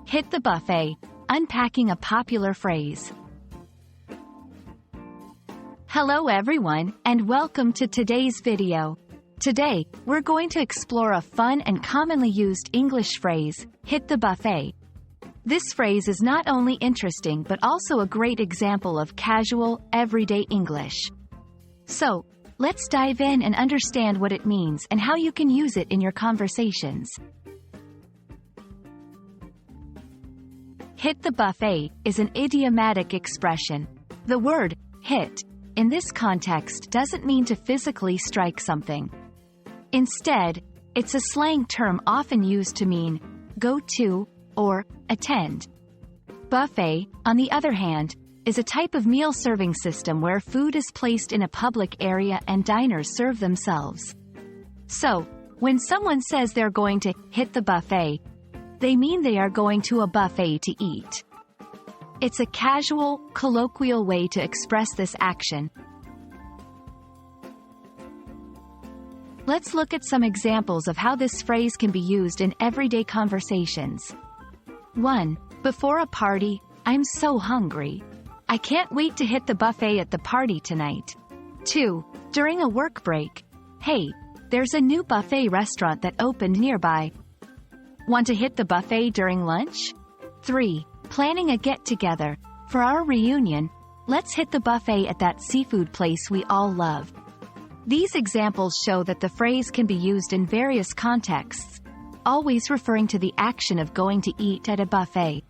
Hit the buffet, unpacking a popular phrase. Hello everyone, and welcome to today's video. Today, we're going to explore a fun and commonly used English phrase, hit the buffet. This phrase is not only interesting but also a great example of casual, everyday English. So, let's dive in and understand what it means and how you can use it in your conversations. Hit the buffet is an idiomatic expression. The word hit in this context doesn't mean to physically strike something. Instead, it's a slang term often used to mean go to or attend. Buffet, on the other hand, is a type of meal serving system where food is placed in a public area and diners serve themselves. So, when someone says they're going to hit the buffet, they mean they are going to a buffet to eat. It's a casual, colloquial way to express this action. Let's look at some examples of how this phrase can be used in everyday conversations. 1. Before a party, I'm so hungry. I can't wait to hit the buffet at the party tonight. 2. During a work break, hey, there's a new buffet restaurant that opened nearby. Want to hit the buffet during lunch? 3. Planning a get-together. For our reunion, let's hit the buffet at that seafood place we all love. These examples show that the phrase can be used in various contexts, always referring to the action of going to eat at a buffet.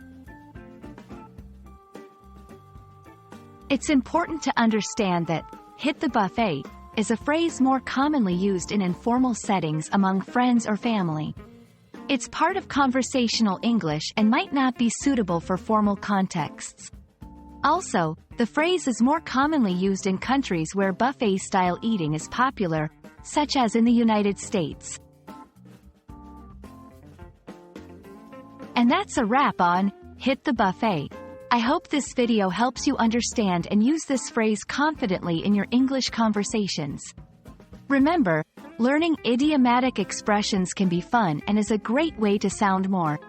It's important to understand that hit the buffet is a phrase more commonly used in informal settings among friends or family. It's part of conversational English and might not be suitable for formal contexts. Also, the phrase is more commonly used in countries where buffet-style eating is popular, such as in the United States. And that's a wrap on Hit the Buffet. I hope this video helps you understand and use this phrase confidently in your English conversations. Remember, learning idiomatic expressions can be fun and is a great way to sound more